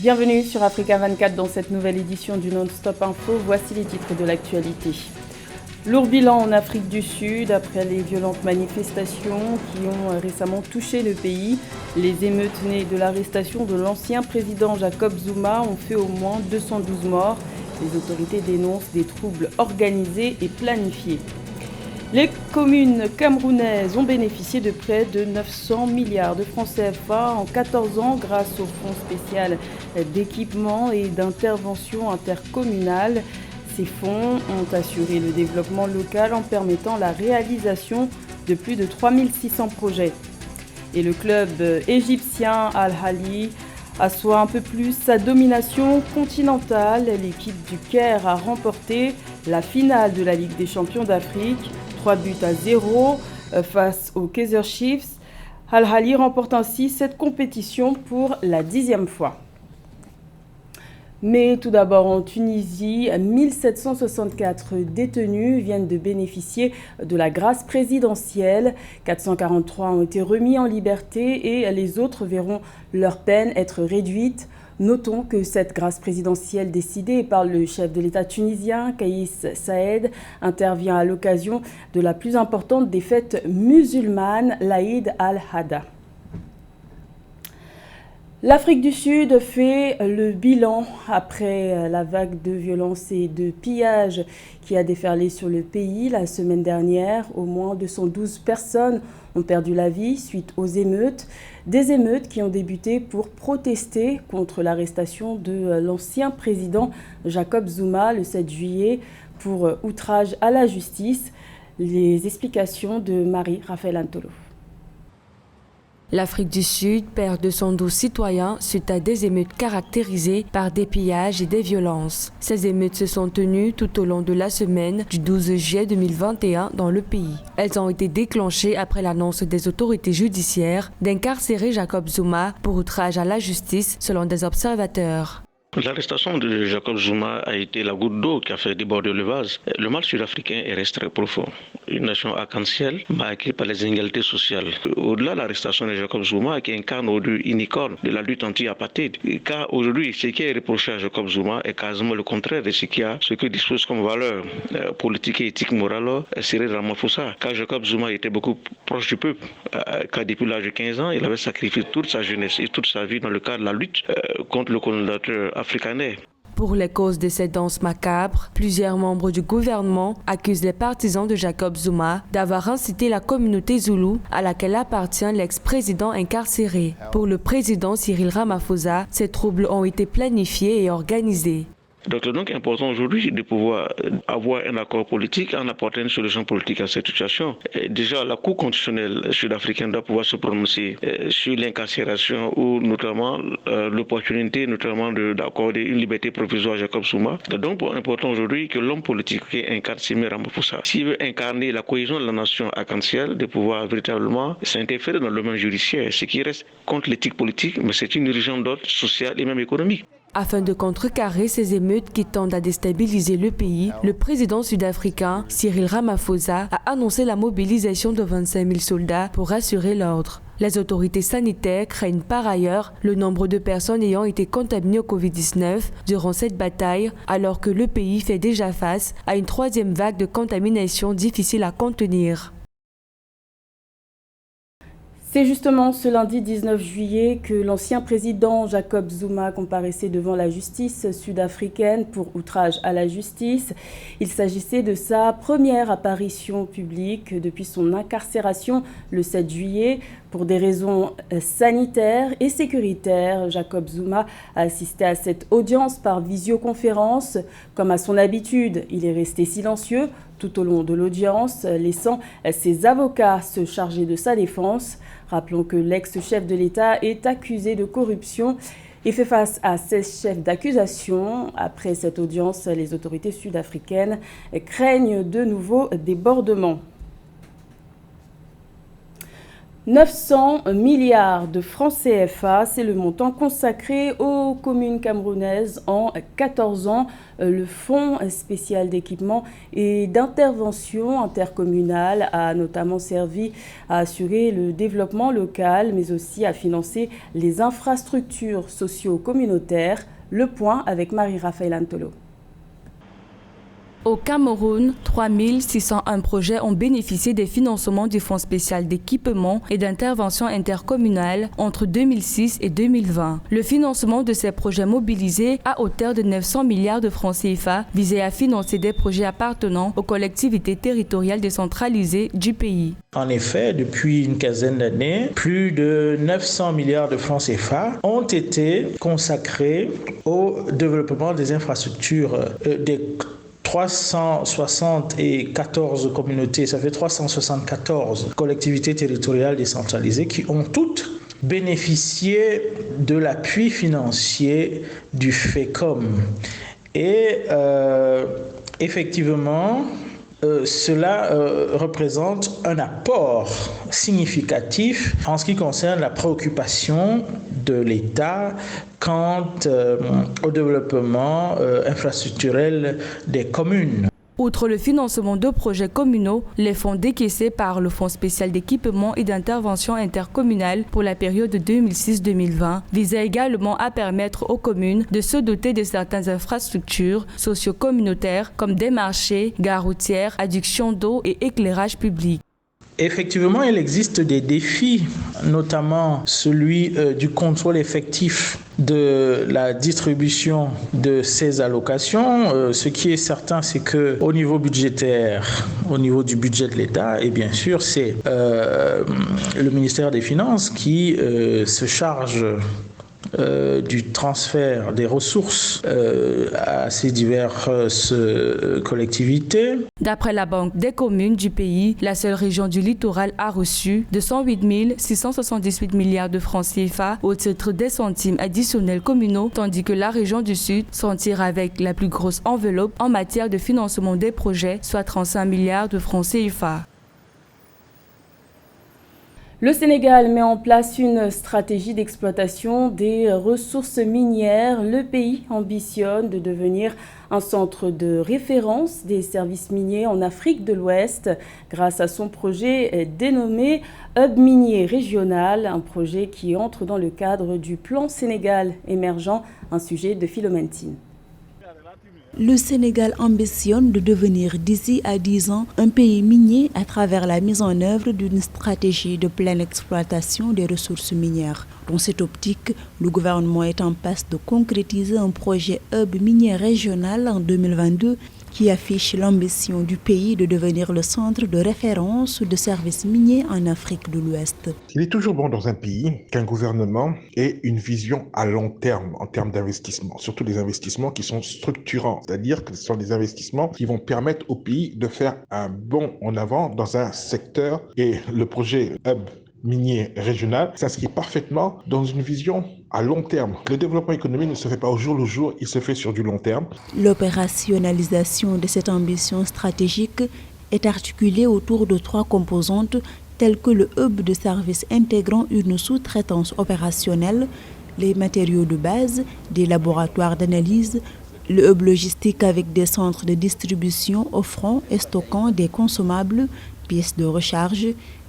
Bienvenue sur Africa 24 dans cette nouvelle édition du Non-Stop Info. Voici les titres de l'actualité. Lourd bilan en Afrique du Sud après les violentes manifestations qui ont récemment touché le pays. Les émeutes nées de l'arrestation de l'ancien président Jacob Zuma ont fait au moins 212 morts. Les autorités dénoncent des troubles organisés et planifiés. Les communes camerounaises ont bénéficié de près de 900 milliards de francs CFA en 14 ans grâce au fonds spécial d'équipement et d'intervention intercommunale. Ces fonds ont assuré le développement local en permettant la réalisation de plus de 3600 projets. Et le club égyptien Al-Ahly assoit un peu plus sa domination continentale. L'équipe du Caire a remporté la finale de la Ligue des champions d'Afrique. 3-0 face aux Kaizer Chiefs. Al-Ahly remporte ainsi cette compétition pour la 10e fois. Mais tout d'abord en Tunisie, 1764 détenus viennent de bénéficier de la grâce présidentielle. 443 ont été remis en liberté et les autres verront leur peine être réduite. Notons que cette grâce présidentielle décidée par le chef de l'État tunisien, Kais Saïed, intervient à l'occasion de la plus importante des fêtes musulmanes, l'Aïd al-Adha. L'Afrique du Sud fait le bilan après la vague de violence et de pillage qui a déferlé sur le pays la semaine dernière. Au moins 212 personnes ont perdu la vie suite aux émeutes. Des émeutes qui ont débuté pour protester contre l'arrestation de l'ancien président Jacob Zuma le 7 juillet pour outrage à la justice. Les explications de Marie-Raphaël Antolo. L'Afrique du Sud perd 212 citoyens suite à des émeutes caractérisées par des pillages et des violences. Ces émeutes se sont tenues tout au long de la semaine du 12 juillet 2021 dans le pays. Elles ont été déclenchées après l'annonce des autorités judiciaires d'incarcérer Jacob Zuma pour outrage à la justice selon des observateurs. L'arrestation de Jacob Zuma a été la goutte d'eau qui a fait déborder le vase. Le mal sud-africain reste très profond. Une nation arc-en-ciel marquée par les inégalités sociales. Au-delà de l'arrestation de Jacob Zuma, qui incarne aujourd'hui une icône de la lutte anti-apartheid, car aujourd'hui, ce qui est reproché à Jacob Zuma est quasiment le contraire de ce que dispose comme valeur politique et éthique morale Cyril Ramaphosa. Car Jacob Zuma était beaucoup proche du peuple, car depuis l'âge de 15 ans, il avait sacrifié toute sa jeunesse et toute sa vie dans le cadre de la lutte contre le colonisateur africaner. Pour les causes de ces danses macabres, plusieurs membres du gouvernement accusent les partisans de Jacob Zuma d'avoir incité la communauté zoulou à laquelle appartient l'ex-président incarcéré. Pour le président Cyril Ramaphosa, ces troubles ont été planifiés et organisés. Donc c'est donc important aujourd'hui de pouvoir avoir un accord politique en apportant une solution politique à cette situation. Déjà, la Cour constitutionnelle sud-africaine doit pouvoir se prononcer sur l'incarcération ou notamment l'opportunité d'accorder une liberté provisoire à Jacob Zuma. C'est donc important aujourd'hui que l'homme politique qui incarne Cyril Ramaphosa, s'il veut incarner la cohésion de la nation arc-en-ciel, de pouvoir véritablement s'interférer dans le domaine judiciaire, ce qui reste contre l'éthique politique, mais c'est une urgence d'ordre social et même économique. Afin de contrecarrer ces émeutes qui tendent à déstabiliser le pays, le président sud-africain Cyril Ramaphosa a annoncé la mobilisation de 25 000 soldats pour assurer l'ordre. Les autorités sanitaires craignent par ailleurs le nombre de personnes ayant été contaminées au Covid-19 durant cette bataille, alors que le pays fait déjà face à une troisième vague de contamination difficile à contenir. C'est justement ce lundi 19 juillet que l'ancien président Jacob Zuma comparaissait devant la justice sud-africaine pour outrage à la justice. Il s'agissait de sa première apparition publique depuis son incarcération le 7 juillet. Pour des raisons sanitaires et sécuritaires, Jacob Zuma a assisté à cette audience par visioconférence. Comme à son habitude, il est resté silencieux tout au long de l'audience, laissant ses avocats se charger de sa défense. Rappelons que l'ex-chef de l'État est accusé de corruption et fait face à 16 chefs d'accusation. Après cette audience, les autorités sud-africaines craignent de nouveaux débordements. 900 milliards de francs CFA, c'est le montant consacré aux communes camerounaises en 14 ans. Le Fonds spécial d'équipement et d'intervention intercommunale a notamment servi à assurer le développement local, mais aussi à financer les infrastructures socio-communautaires. Le point avec Marie-Raphaël Antolo. Au Cameroun, 3601 projets ont bénéficié des financements du Fonds spécial d'équipement et d'intervention intercommunale entre 2006 et 2020. Le financement de ces projets mobilisés à hauteur de 900 milliards de francs CFA visait à financer des projets appartenant aux collectivités territoriales décentralisées du pays. En effet, depuis une quinzaine d'années, plus de 900 milliards de francs CFA ont été consacrés au développement des infrastructures des 374 communautés, ça fait 374 collectivités territoriales décentralisées qui ont toutes bénéficié de l'appui financier du FECOM. Et effectivement, cela représente un apport significatif en ce qui concerne la préoccupation de l'État quant au développement infrastructurel des communes. Outre le financement de projets communaux, les fonds décaissés par le Fonds spécial d'équipement et d'intervention intercommunale pour la période 2006-2020 visaient également à permettre aux communes de se doter de certaines infrastructures socio-communautaires comme des marchés, gares routières, adduction d'eau et éclairage public. Effectivement, il existe des défis, notamment celui du contrôle effectif de la distribution de ces allocations. Ce qui est certain, c'est qu'au niveau budgétaire, au niveau du budget de l'État, et bien sûr, c'est le ministère des Finances qui se charge du transfert des ressources à ces diverses collectivités. D'après la Banque des communes du pays, la seule région du littoral a reçu 208 678 milliards de francs CFA au titre des centimes additionnels communaux, tandis que la région du Sud s'en tire avec la plus grosse enveloppe en matière de financement des projets, soit 35 milliards de francs CFA. Le Sénégal met en place une stratégie d'exploitation des ressources minières. Le pays ambitionne de devenir un centre de référence des services miniers en Afrique de l'Ouest grâce à son projet dénommé Hub minier régional, un projet qui entre dans le cadre du plan Sénégal émergent, un sujet de Philomène Tine. Le Sénégal ambitionne de devenir d'ici à 10 ans un pays minier à travers la mise en œuvre d'une stratégie de pleine exploitation des ressources minières. Dans cette optique, le gouvernement est en passe de concrétiser un projet hub minier régional en 2022 qui affiche l'ambition du pays de devenir le centre de référence de services miniers en Afrique de l'Ouest. Il est toujours bon dans un pays qu'un gouvernement ait une vision à long terme en termes d'investissement, surtout des investissements qui sont structurants, c'est-à-dire que ce sont des investissements qui vont permettre au pays de faire un bond en avant dans un secteur, et le projet Hub minier régional s'inscrit parfaitement dans une vision à long terme. Le développement économique ne se fait pas au jour le jour, il se fait sur du long terme. L'opérationnalisation de cette ambition stratégique est articulée autour de 3 composantes telles que le hub de services intégrant une sous-traitance opérationnelle, les matériaux de base, des laboratoires d'analyse, le hub logistique avec des centres de distribution offrant et stockant des consommables, pièces de recharge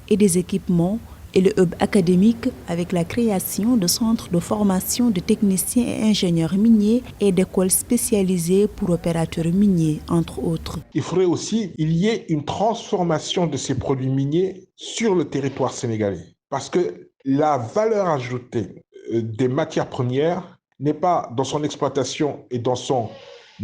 et des équipements, et le hub académique avec la création de centres de formation de techniciens et ingénieurs miniers et d'écoles spécialisées pour opérateurs miniers, entre autres. Il faudrait aussi qu'il y ait une transformation de ces produits miniers sur le territoire sénégalais. Parce que la valeur ajoutée des matières premières n'est pas dans son exploitation et dans son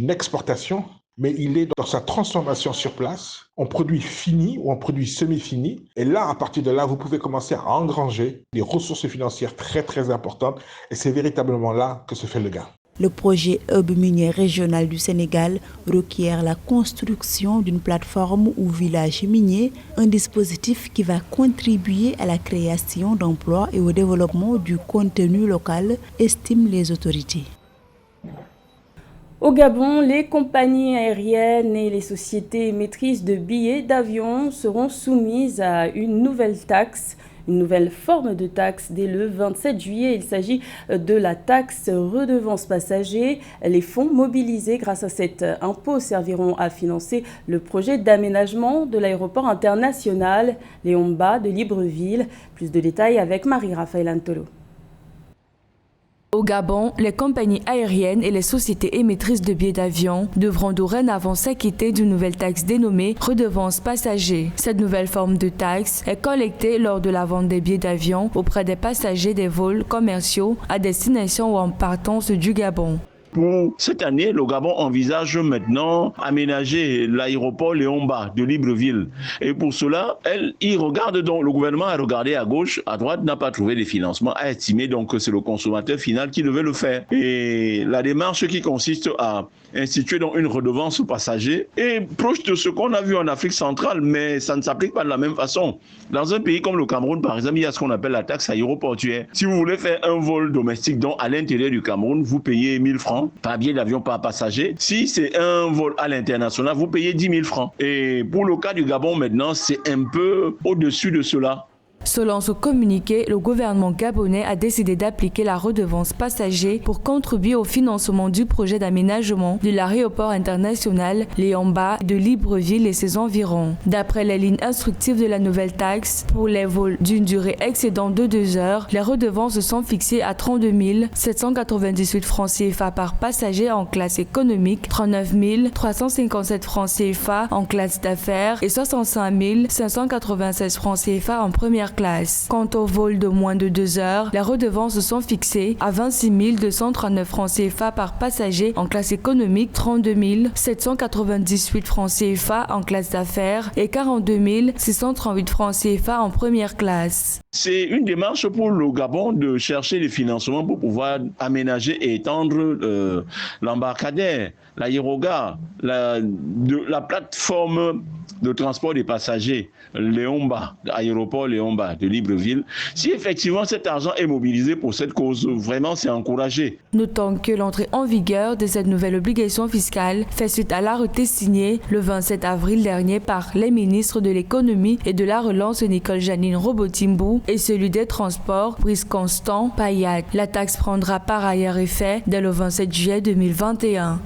exportation, mais il est dans sa transformation sur place, en produit fini ou en produit semi-fini. Et là, à partir de là, vous pouvez commencer à engranger des ressources financières très très importantes. Et c'est véritablement là que se fait le gain. Le projet Hub minier régional du Sénégal requiert la construction d'une plateforme ou village minier, un dispositif qui va contribuer à la création d'emplois et au développement du contenu local, estiment les autorités. Au Gabon, les compagnies aériennes et les sociétés émettrices de billets d'avion seront soumises à une nouvelle taxe une nouvelle forme de taxe dès le 27 juillet. Il s'agit de la taxe redevance passager. Les fonds mobilisés grâce à cet impôt serviront à financer le projet d'aménagement de l'aéroport international Léomba de Libreville. Plus de détails avec Marie-Raphaël Antolo. Au Gabon, les compagnies aériennes et les sociétés émettrices de billets d'avion devront dorénavant s'acquitter d'une nouvelle taxe dénommée redevance passager. Cette nouvelle forme de taxe est collectée lors de la vente des billets d'avion auprès des passagers des vols commerciaux à destination ou en partance du Gabon. Pour cette année, le Gabon envisage maintenant aménager l'aéroport Léomba de Libreville. Et pour cela, le gouvernement a regardé à gauche, à droite, n'a pas trouvé de financement, a estimé donc que c'est le consommateur final qui devait le faire. Et la démarche qui consiste à instituer donc une redevance passager est proche de ce qu'on a vu en Afrique centrale, mais ça ne s'applique pas de la même façon. Dans un pays comme le Cameroun, par exemple, il y a ce qu'on appelle la taxe aéroportuaire. Si vous voulez faire un vol domestique donc à l'intérieur du Cameroun, vous payez 1000 francs par billet d'avion par passager. Si c'est un vol à l'international, vous payez 10 000 francs. Et pour le cas du Gabon maintenant, c'est un peu au-dessus de cela. Selon ce communiqué, le gouvernement gabonais a décidé d'appliquer la redevance passager pour contribuer au financement du projet d'aménagement de l'aéroport international Léomba de Libreville et ses environs. D'après les lignes instructives de la nouvelle taxe, pour les vols d'une durée excédant de 2 heures, les redevances sont fixées à 32 798 francs CFA par passager en classe économique, 39 357 francs CFA en classe d'affaires et 65 596 francs CFA en première classe. Quant au vol de moins de 2 heures, les redevances sont fixées à 26 239 francs CFA par passager en classe économique, 32 798 francs CFA en classe d'affaires et 42 638 francs CFA en première classe. C'est une démarche pour le Gabon de chercher les financements pour pouvoir aménager et étendre l'embarcadère, l'aérogare, la plateforme de transport des passagers, Léomba, l'aéroport Léomba de Libreville. Si effectivement cet argent est mobilisé pour cette cause, vraiment c'est encouragé. Notons que l'entrée en vigueur de cette nouvelle obligation fiscale fait suite à l'arrêté signé le 27 avril dernier par les ministres de l'économie et de la relance Nicole Janine Robotimbo et celui des transports Brice Constant Payat. La taxe prendra par ailleurs effet dès le 27 juillet 2021.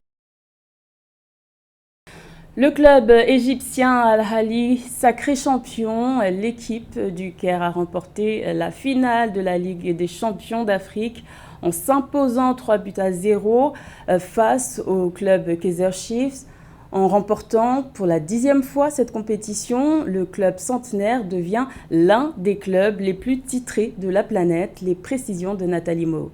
Le club égyptien Al-Ahly, sacré champion, l'équipe du Caire a remporté la finale de la Ligue des champions d'Afrique en s'imposant 3-0 face au club Kaizer Chiefs. En remportant pour la 10e fois cette compétition, le club centenaire devient l'un des clubs les plus titrés de la planète. Les précisions de Nathalie Mo.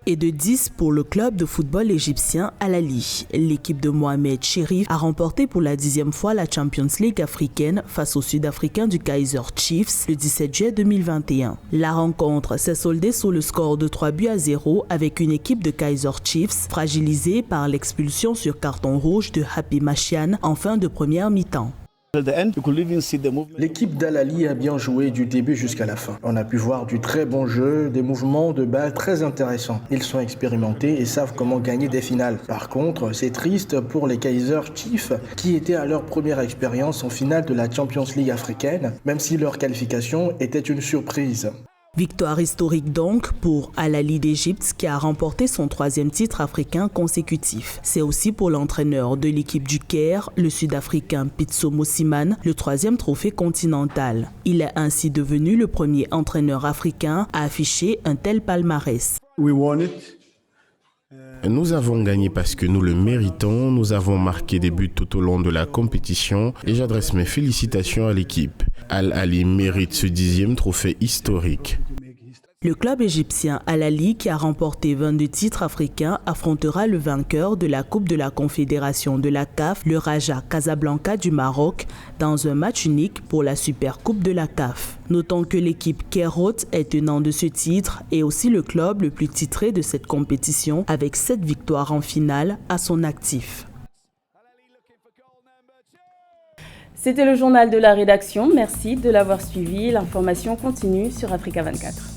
Et de 10 pour le club de football égyptien Al-Ahly. L'équipe de Mohamed Cherif a remporté pour la 10e fois la Champions League africaine face aux Sud-Africains du Kaizer Chiefs le 17 juillet 2021. La rencontre s'est soldée sur le score de 3-0 avec une équipe de Kaizer Chiefs fragilisée par l'expulsion sur carton rouge de Happy Machian en fin de première mi-temps. L'équipe d'Al-Ahly a bien joué du début jusqu'à la fin. On a pu voir du très bon jeu, des mouvements de balle très intéressants. Ils sont expérimentés et savent comment gagner des finales. Par contre, c'est triste pour les Kaizer Chiefs qui étaient à leur première expérience en finale de la Champions League africaine, même si leur qualification était une surprise. Victoire historique donc pour Al-Ahly d'Égypte qui a remporté son 3e titre africain consécutif. C'est aussi pour l'entraîneur de l'équipe du Caire, le Sud-Africain Pitso Mosimane, le 3e trophée continental. Il est ainsi devenu le premier entraîneur africain à afficher un tel palmarès. Nous avons gagné parce que nous le méritons, nous avons marqué des buts tout au long de la compétition et j'adresse mes félicitations à l'équipe. Al-Ahly mérite ce 10e trophée historique. Le club égyptien Al-Ahly, qui a remporté 22 titres africains, affrontera le vainqueur de la Coupe de la Confédération de la CAF, le Raja Casablanca du Maroc, dans un match unique pour la Super Coupe de la CAF. Notons que l'équipe Kairote est tenant de ce titre et aussi le club le plus titré de cette compétition avec 7 victoires en finale à son actif. C'était le journal de la rédaction. Merci de l'avoir suivi. L'information continue sur Africa 24.